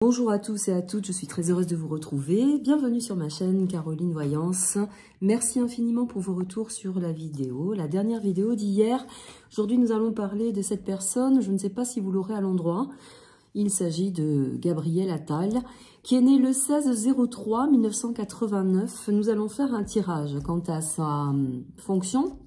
Bonjour à tous et à toutes, je suis très heureuse de vous retrouver. Bienvenue sur ma chaîne Caroline Voyance. Merci infiniment pour vos retours sur la vidéo, la dernière vidéo d'hier. Aujourd'hui, nous allons parler de cette personne, je ne sais pas si vous l'aurez à l'endroit. Il s'agit de Gabriel Attal, qui est né le 16/03/1989. Nous allons faire un tirage quant à sa fonction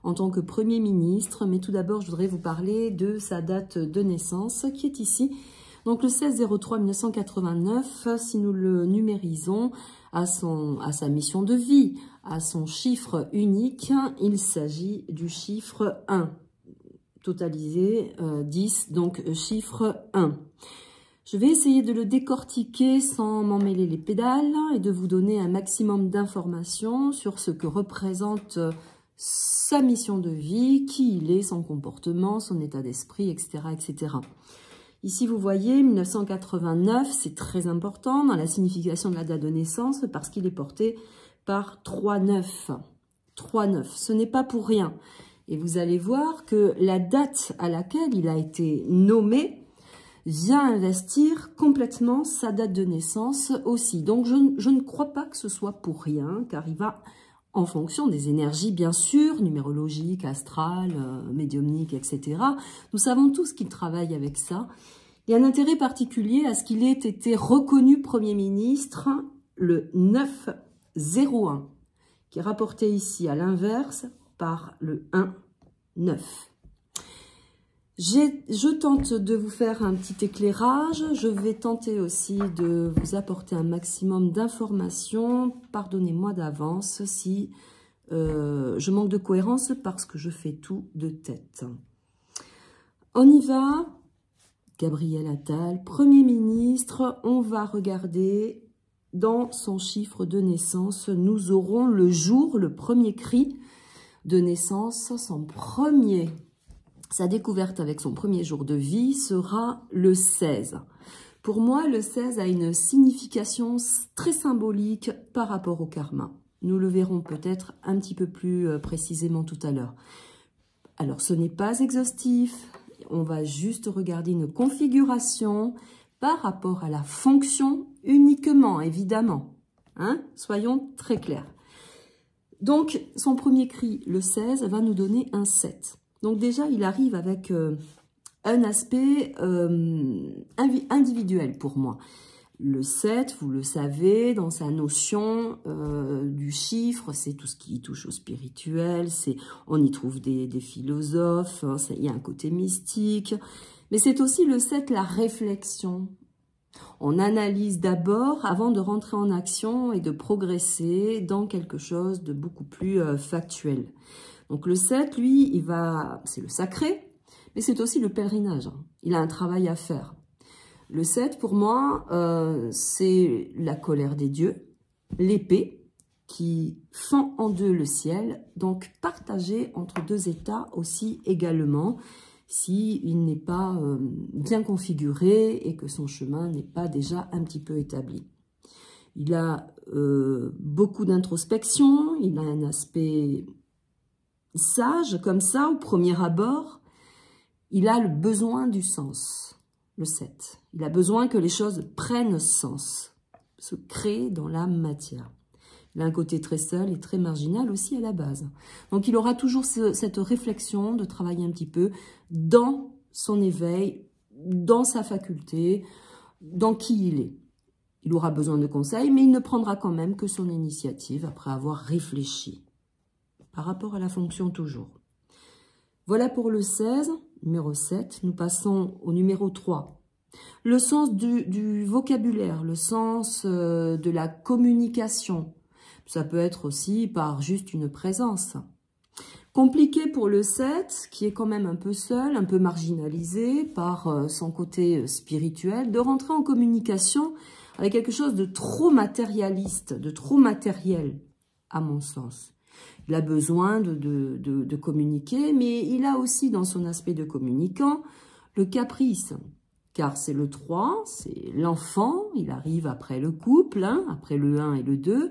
en tant que Premier ministre. Mais tout d'abord, je voudrais vous parler de sa date de naissance, qui est ici. Donc le 16/03/1989, si nous le numérisons à sa mission de vie, à son chiffre unique, il s'agit du chiffre 1. Totalisé 10, donc chiffre 1. Je vais essayer de le décortiquer sans m'emmêler les pédales et de vous donner un maximum d'informations sur ce que représente sa mission de vie, qui il est, son comportement, son état d'esprit, etc., etc. Ici, vous voyez, 1989, c'est très important dans la signification de la date de naissance parce qu'il est porté par 3-9. 3-9, ce n'est pas pour rien. Et vous allez voir que la date à laquelle il a été nommé vient investir complètement sa date de naissance aussi. Donc, je ne crois pas que ce soit pour rien, car il va, en fonction des énergies, bien sûr, numérologiques, astrales, médiumniques, etc. Nous savons tous qu'il travaille avec ça. Il y a un intérêt particulier à ce qu'il ait été reconnu Premier ministre le 9-01, qui est rapporté ici à l'inverse par le 1-9. Je tente de vous faire un petit éclairage. Je vais tenter aussi de vous apporter un maximum d'informations. Pardonnez-moi d'avance si je manque de cohérence parce que je fais tout de tête. On y va. Gabriel Attal, Premier ministre. On va regarder dans son chiffre de naissance. Nous aurons le jour, le premier cri de naissance, sa découverte avec son premier jour de vie sera le 16. Pour moi, le 16 a une signification très symbolique par rapport au karma. Nous le verrons peut-être un petit peu plus précisément tout à l'heure. Alors, ce n'est pas exhaustif. On va juste regarder une configuration par rapport à la fonction uniquement, évidemment. Hein? Soyons très clairs. Donc, son premier cri, le 16, va nous donner un 7. Donc déjà, il arrive avec un aspect individuel pour moi. Le 7, vous le savez, dans sa notion du chiffre, c'est tout ce qui touche au spirituel, on y trouve des philosophes, hein, il y a un côté mystique, mais c'est aussi le 7, la réflexion. On analyse d'abord avant de rentrer en action et de progresser dans quelque chose de beaucoup plus factuel. Donc le 7, lui, c'est le sacré, mais c'est aussi le pèlerinage. Il a un travail à faire. Le 7, pour moi, c'est la colère des dieux, l'épée qui fend en deux le ciel, donc partagé entre deux états aussi également, s'il n'est pas bien configuré et que son chemin n'est pas déjà un petit peu établi. Il a beaucoup d'introspection, il a un aspect sage comme ça au premier abord, il a le besoin du sens. Le 7. Il a besoin que les choses prennent sens, se créent dans la matière. Il a un côté très seul et très marginal aussi à la base. Donc il aura toujours cette réflexion de travailler un petit peu dans son éveil, dans sa faculté, dans qui il est. Il aura besoin de conseils, mais il ne prendra quand même que son initiative après avoir réfléchi. Par rapport à la fonction toujours. Voilà pour le 16. Numéro 7, nous passons au numéro 3. Le sens du vocabulaire, le sens de la communication. Ça peut être aussi par juste une présence. Compliqué pour le 7, qui est quand même un peu seul, un peu marginalisé par son côté spirituel, de rentrer en communication avec quelque chose de trop matérialiste, de trop matériel, à mon sens. Il a besoin de communiquer, mais il a aussi dans son aspect de communicant le caprice. Car c'est le 3, c'est l'enfant, il arrive après le couple, hein, après le 1 et le 2.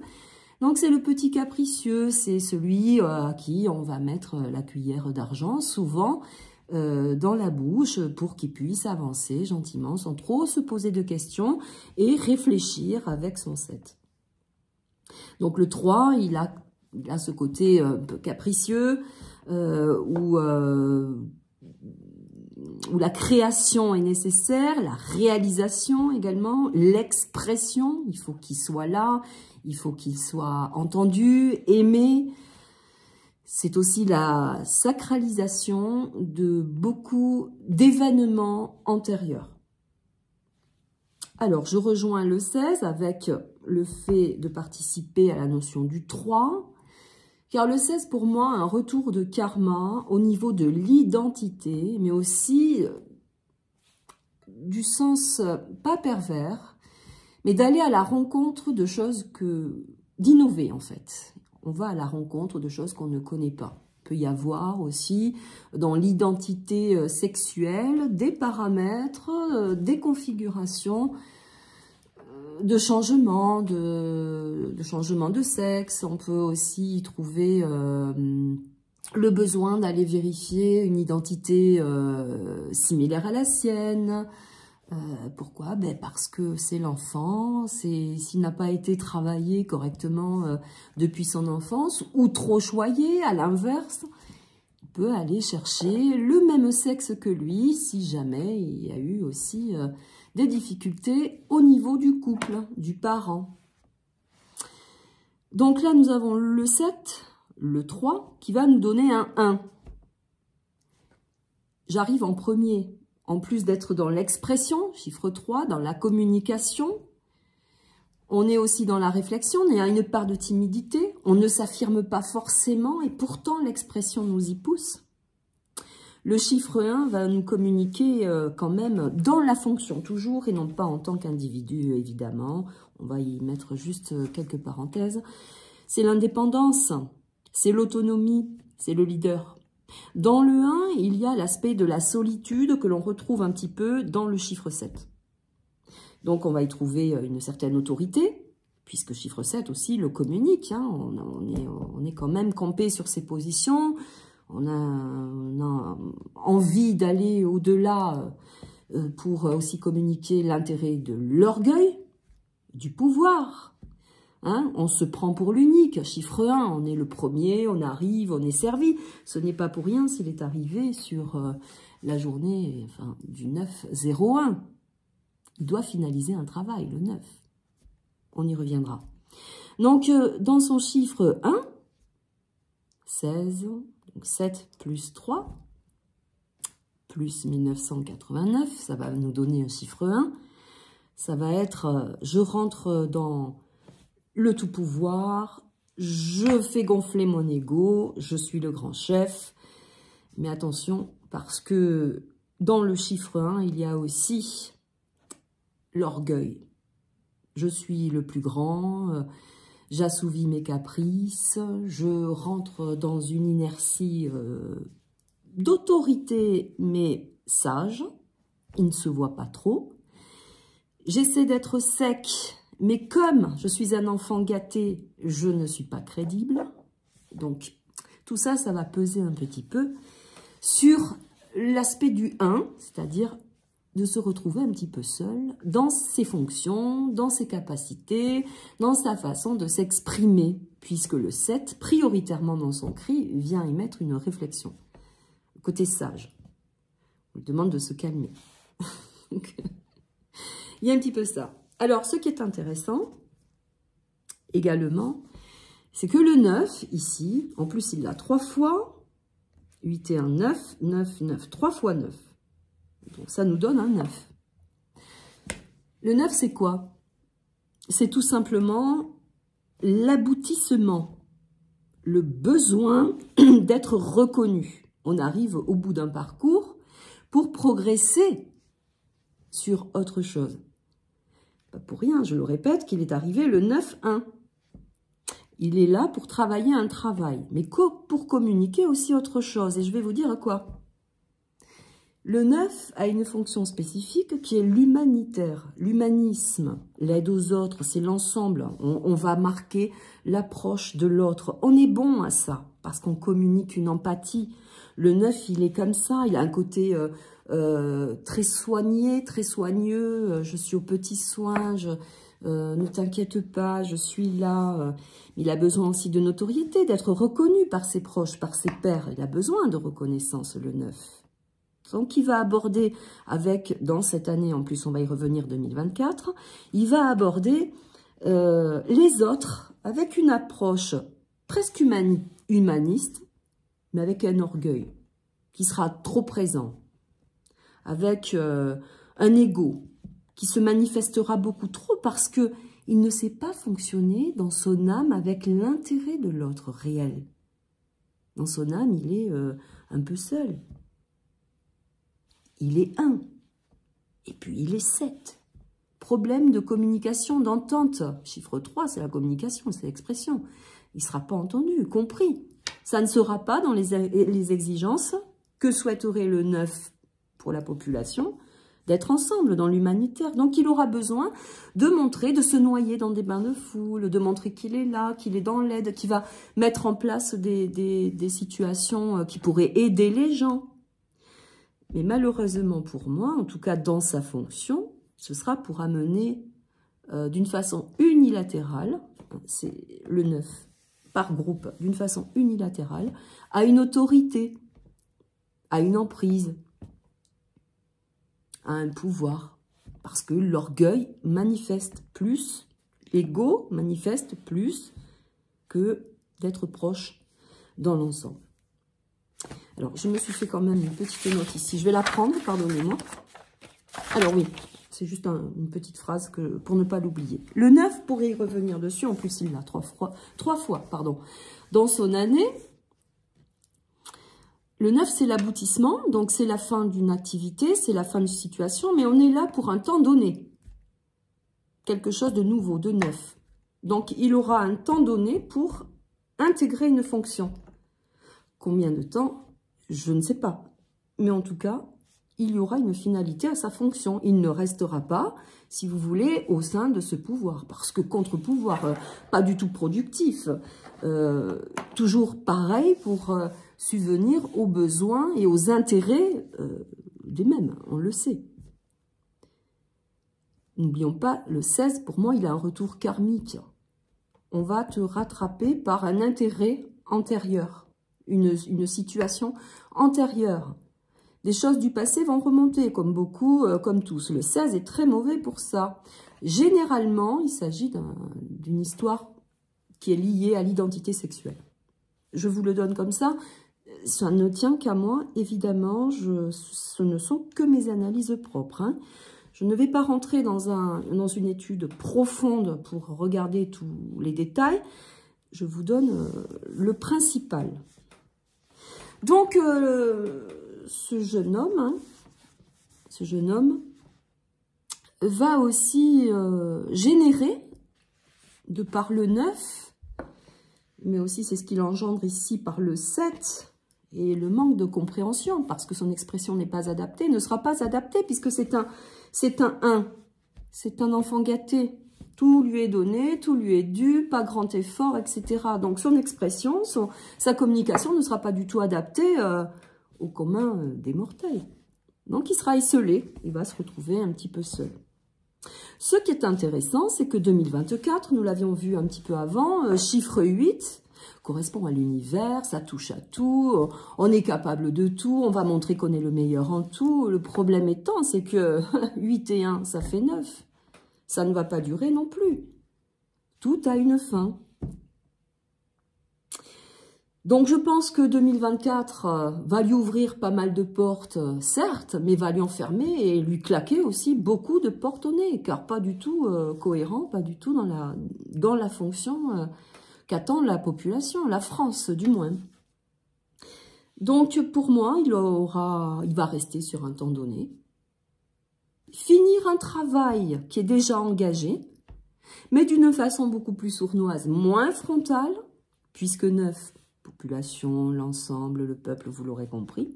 Donc c'est le petit capricieux, c'est celui à qui on va mettre la cuillère d'argent, souvent dans la bouche pour qu'il puisse avancer gentiment sans trop se poser de questions et réfléchir avec son 7. Donc le 3, il a ce côté un peu capricieux où la création est nécessaire, la réalisation également, l'expression, il faut qu'il soit là, il faut qu'il soit entendu, aimé. C'est aussi la sacralisation de beaucoup d'événements antérieurs. Alors, je rejoins le 16 avec le fait de participer à la notion du 3, car le 16, pour moi, a un retour de karma au niveau de l'identité, mais aussi du sens pas pervers, mais d'aller à la rencontre de choses d'innover en fait. On va à la rencontre de choses qu'on ne connaît pas. Il peut y avoir aussi dans l'identité sexuelle des paramètres, des configurations de changement de sexe. On peut aussi y trouver le besoin d'aller vérifier une identité similaire à la sienne. Pourquoi? Ben parce que c'est l'enfant, s'il n'a pas été travaillé correctement depuis son enfance, ou trop choyé, à l'inverse, il peut aller chercher le même sexe que lui, si jamais il y a eu aussi des difficultés au niveau du couple, du parent. Donc là, nous avons le 7, le 3, qui va nous donner un 1. J'arrive en premier. En plus d'être dans l'expression, chiffre 3, dans la communication, on est aussi dans la réflexion, on a une part de timidité, on ne s'affirme pas forcément et pourtant l'expression nous y pousse. Le chiffre 1 va nous communiquer quand même dans la fonction toujours et non pas en tant qu'individu évidemment. On va y mettre juste quelques parenthèses. C'est l'indépendance, c'est l'autonomie, c'est le leader. Dans le 1, il y a l'aspect de la solitude que l'on retrouve un petit peu dans le chiffre 7. Donc, on va y trouver une certaine autorité, puisque chiffre 7 aussi le communique. Hein, on est quand même campé sur ses positions. On a envie d'aller au-delà pour aussi communiquer l'intérêt de l'orgueil, du pouvoir. Hein, on se prend pour l'unique, chiffre 1, on est le premier, on arrive, on est servi. Ce n'est pas pour rien s'il est arrivé sur la journée du 9-01. Il doit finaliser un travail, le 9. On y reviendra. Donc, dans son chiffre 1, 16, donc 7 plus 3, plus 1989, ça va nous donner un chiffre 1. Ça va être, je rentre dans le tout pouvoir, je fais gonfler mon ego, je suis le grand chef. Mais attention, parce que dans le chiffre 1, il y a aussi l'orgueil. Je suis le plus grand, j'assouvis mes caprices, je rentre dans une inertie d'autorité, mais sage, il ne se voit pas trop. J'essaie d'être sec, mais comme je suis un enfant gâté, je ne suis pas crédible. Donc, tout ça, ça va peser un petit peu sur l'aspect du 1, c'est-à-dire de se retrouver un petit peu seul dans ses fonctions, dans ses capacités, dans sa façon de s'exprimer, puisque le 7, prioritairement dans son cri, vient y mettre une réflexion. Côté sage, on lui demande de se calmer. Donc, il y a un petit peu ça. Alors, ce qui est intéressant, également, c'est que le 9, ici, en plus, il l'a 3 fois, 8 et 1, 9, 9, 9, 3 fois 9. Donc, ça nous donne un 9. Le 9, c'est quoi? C'est tout simplement l'aboutissement, le besoin d'être reconnu. On arrive au bout d'un parcours pour progresser sur autre chose. Pas pour rien, je le répète, qu'il est arrivé le 9-1. Il est là pour travailler un travail, mais pour communiquer aussi autre chose. Et je vais vous dire quoi. Le 9 a une fonction spécifique qui est l'humanitaire, l'humanisme, l'aide aux autres, c'est l'ensemble. On va marquer l'approche de l'autre. On est bon à ça, parce qu'on communique une empathie. Le 9, il est comme ça, il a un côté très soigné, très soigneux. Je suis aux petits soins, ne t'inquiète pas, je suis là. Il a besoin aussi de notoriété, d'être reconnu par ses proches, par ses pairs. Il a besoin de reconnaissance, le 9. Donc, il va aborder avec, dans cette année, en plus, on va y revenir 2024, il va aborder les autres avec une approche presque humaniste, mais avec un orgueil qui sera trop présent, avec un ego qui se manifestera beaucoup trop parce que il ne sait pas fonctionner dans son âme avec l'intérêt de l'autre réel. Dans son âme, il est un peu seul. Il est 1. Et puis, il est 7. Problème de communication, d'entente. Chiffre 3, c'est la communication, c'est l'expression. Il ne sera pas entendu, compris. Ça ne sera pas dans les exigences que souhaiterait le 9 pour la population, d'être ensemble dans l'humanitaire. Donc, il aura besoin de montrer, de se noyer dans des bains de foule, de montrer qu'il est là, qu'il est dans l'aide, qu'il va mettre en place des situations qui pourraient aider les gens. Mais malheureusement pour moi, en tout cas dans sa fonction, ce sera pour amener d'une façon unilatérale, c'est le 9 par groupe, d'une façon unilatérale, à une autorité, à une emprise, à un pouvoir. Parce que l'orgueil manifeste plus, l'ego manifeste plus que d'être proche dans l'ensemble. Alors, je me suis fait quand même une petite note ici. Je vais la prendre, pardonnez-moi. Alors oui, c'est juste une petite phrase pour ne pas l'oublier. Le 9 pourrait y revenir dessus. En plus, il l'a trois fois, dans son année. Le 9, c'est l'aboutissement. Donc, c'est la fin d'une activité, c'est la fin d'une situation. Mais on est là pour un temps donné. Quelque chose de nouveau, de neuf. Donc, il aura un temps donné pour intégrer une fonction. Combien de temps? Je ne sais pas. Mais en tout cas, il y aura une finalité à sa fonction. Il ne restera pas, si vous voulez, au sein de ce pouvoir. Parce que contre-pouvoir, pas du tout productif. Toujours pareil pour subvenir aux besoins et aux intérêts des mêmes. On le sait. N'oublions pas, le 16, pour moi, il a un retour karmique. On va te rattraper par un intérêt antérieur. Une situation antérieure. Des choses du passé vont remonter, comme beaucoup, comme tous. Le 16 est très mauvais pour ça. Généralement, il s'agit d'une histoire qui est liée à l'identité sexuelle. Je vous le donne comme ça. Ça ne tient qu'à moi, évidemment. Ce ne sont que mes analyses propres. Hein. Je ne vais pas rentrer dans une étude profonde pour regarder tous les détails. Je vous donne le principal. Donc, ce jeune homme va aussi générer, de par le 9, mais aussi c'est ce qu'il engendre ici par le 7, et le manque de compréhension, parce que son expression n'est pas adaptée, ne sera pas adaptée, puisque c'est un 1, c'est un enfant gâté. Tout lui est donné, tout lui est dû, pas grand effort, etc. Donc son expression, sa communication ne sera pas du tout adaptée au commun des mortels. Donc il sera isolé, il va se retrouver un petit peu seul. Ce qui est intéressant, c'est que 2024, nous l'avions vu un petit peu avant, chiffre 8, correspond à l'univers, ça touche à tout, on est capable de tout, on va montrer qu'on est le meilleur en tout. Le problème étant, c'est que 8 et 1, ça fait 9. Ça ne va pas durer non plus. Tout a une fin. Donc, je pense que 2024 va lui ouvrir pas mal de portes, certes, mais va lui enfermer et lui claquer aussi beaucoup de portes au nez, car pas du tout cohérent, pas du tout dans la fonction qu'attend la population, la France du moins. Donc, pour moi, il va rester sur un temps donné. Finir un travail qui est déjà engagé, mais d'une façon beaucoup plus sournoise, moins frontale, puisque 9, population, l'ensemble, le peuple, vous l'aurez compris,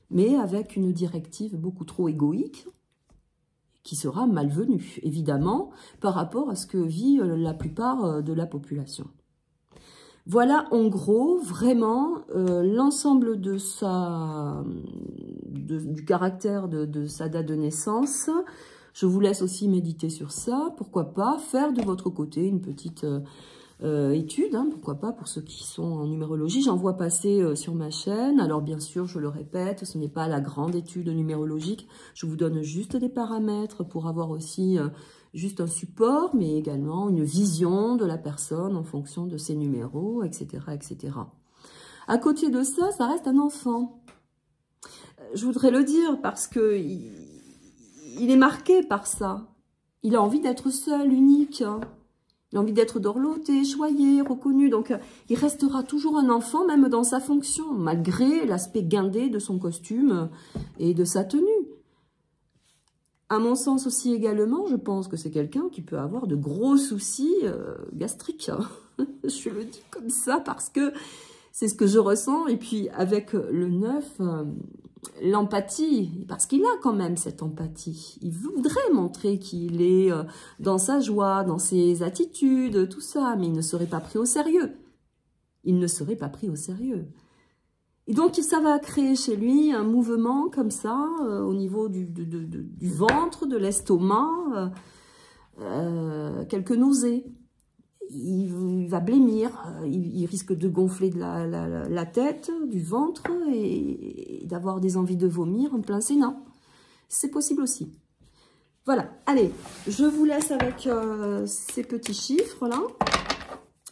mais avec une directive beaucoup trop égoïque, qui sera malvenue, évidemment, par rapport à ce que vit la plupart de la population. Voilà, en gros, vraiment, l'ensemble de du caractère de sa date de naissance. Je vous laisse aussi méditer sur ça. Pourquoi pas faire de votre côté une petite étude, hein, pourquoi pas pour ceux qui sont en numérologie. J'en vois passer sur ma chaîne. Alors bien sûr, je le répète, ce n'est pas la grande étude numérologique. Je vous donne juste des paramètres pour avoir aussi juste un support, mais également une vision de la personne en fonction de ses numéros, etc., etc. À côté de ça, ça reste un enfant. Je voudrais le dire parce que il est marqué par ça. Il a envie d'être seul, unique. Il a envie d'être dorloté, choyé, reconnu. Donc, il restera toujours un enfant, même dans sa fonction, malgré l'aspect guindé de son costume et de sa tenue. À mon sens aussi également, je pense que c'est quelqu'un qui peut avoir de gros soucis gastriques. Je le dis comme ça parce que c'est ce que je ressens. Et puis, avec le 9, l'empathie, parce qu'il a quand même cette empathie. Il voudrait montrer qu'il est dans sa joie, dans ses attitudes, tout ça, mais il ne serait pas pris au sérieux. Il ne serait pas pris au sérieux. Et donc, ça va créer chez lui un mouvement comme ça, au niveau du ventre, de l'estomac, quelques nausées. Il va blêmir, il risque de gonfler de la tête, du ventre et d'avoir des envies de vomir en plein sénat. C'est possible aussi. Voilà, allez, je vous laisse avec ces petits chiffres-là.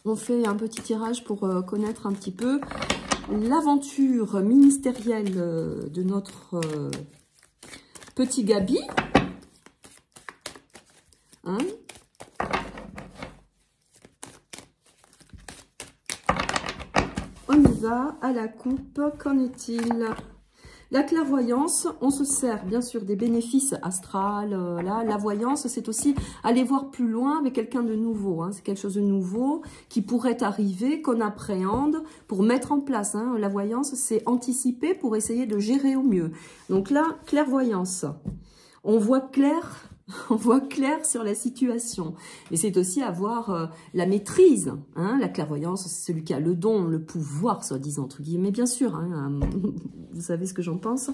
On fait un petit tirage pour connaître un petit peu l'aventure ministérielle de notre petit Gabi. Hein? On y va à la coupe. Qu'en est-il? La clairvoyance, on se sert bien sûr des bénéfices astrales. Là, la voyance, c'est aussi aller voir plus loin avec quelqu'un de nouveau. Hein. C'est quelque chose de nouveau qui pourrait arriver, qu'on appréhende pour mettre en place. Hein. La voyance, c'est anticiper pour essayer de gérer au mieux. Donc là, clairvoyance. On voit clair. On voit clair sur la situation. Mais c'est aussi avoir la maîtrise. Hein. La clairvoyance, c'est celui qui a le don, le pouvoir, soi-disant, entre guillemets, bien sûr. Hein. Vous savez ce que j'en pense.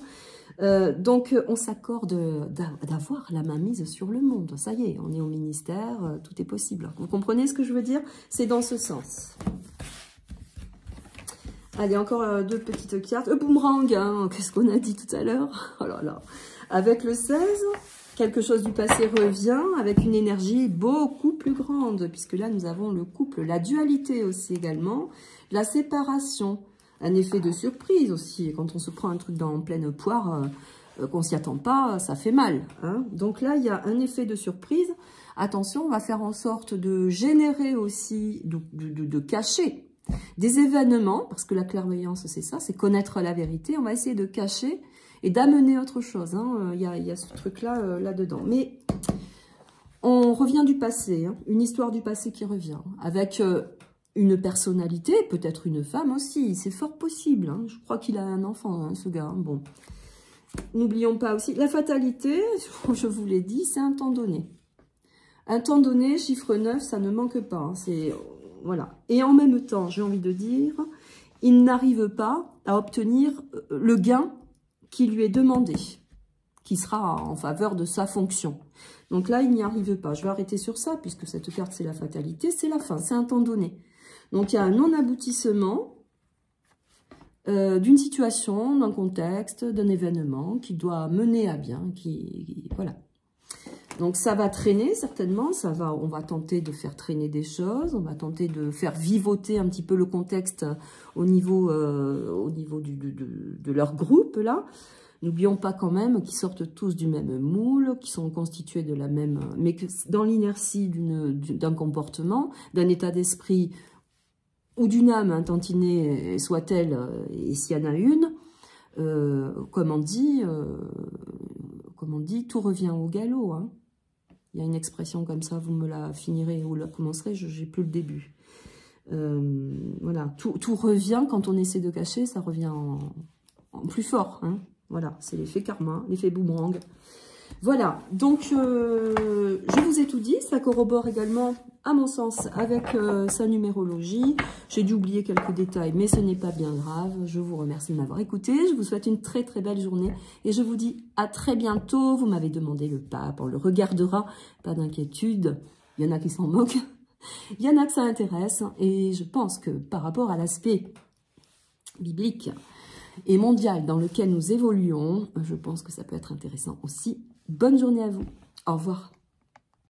Donc, on s'accorde d'avoir la main mise sur le monde. Ça y est, on est au ministère, tout est possible. Vous comprenez ce que je veux dire? C'est dans ce sens. Allez, encore deux petites cartes. Boomerang, hein. Qu'est-ce qu'on a dit tout à l'heure? Oh là là. Avec le 16... quelque chose du passé revient avec une énergie beaucoup plus grande, puisque là, nous avons le couple, la dualité aussi également, la séparation, un effet de surprise aussi. Quand on se prend un truc en pleine poire, qu'on s'y attend pas, ça fait mal. Hein. Donc là, il y a un effet de surprise. Attention, on va faire en sorte de générer aussi, de cacher des événements, parce que la clairvoyance, c'est ça, c'est connaître la vérité. On va essayer de cacher et d'amener autre chose. Hein. Y a ce truc-là, là-dedans. Mais on revient du passé, hein. Une histoire du passé qui revient, avec une personnalité, peut-être une femme aussi, c'est fort possible. Hein. Je crois qu'il a un enfant, hein, ce gars. Hein. Bon, n'oublions pas aussi, la fatalité, je vous l'ai dit, c'est un temps donné. Un temps donné, chiffre 9, ça ne manque pas. Hein. C'est voilà. Et en même temps, j'ai envie de dire, il n'arrive pas à obtenir le gain qui lui est demandé, qui sera en faveur de sa fonction. Donc là, il n'y arrive pas. Je vais arrêter sur ça, puisque cette carte, c'est la fatalité, c'est la fin, c'est un temps donné. Donc, il y a un non-aboutissement d'une situation, d'un contexte, d'un événement qui doit mener à bien, voilà. Donc, ça va traîner, certainement, on va tenter de faire traîner des choses, on va tenter de faire vivoter un petit peu le contexte au niveau de leur groupe, là. N'oublions pas quand même qu'ils sortent tous du même moule, qu'ils sont constitués de la même... mais que dans l'inertie d'un comportement, d'un état d'esprit ou d'une âme, hein, tantinée soit-elle, et s'il y en a une, comme on dit, tout revient au galop. Hein. Il y a une expression comme ça, vous me la finirez ou la commencerez, je n'ai plus le début. Voilà, tout revient, quand on essaie de cacher, ça revient en plus fort. Hein. Voilà, c'est l'effet karma, l'effet boomerang. Voilà, donc je vous ai tout dit, ça corrobore également, à mon sens, avec sa numérologie. J'ai dû oublier quelques détails, mais ce n'est pas bien grave. Je vous remercie de m'avoir écouté, je vous souhaite une très très belle journée et je vous dis à très bientôt. Vous m'avez demandé le pape, on le regardera, pas d'inquiétude, il y en a qui s'en moquent, il y en a que ça intéresse et je pense que par rapport à l'aspect biblique et mondial dans lequel nous évoluons, je pense que ça peut être intéressant aussi. Bonne journée à vous. Au revoir.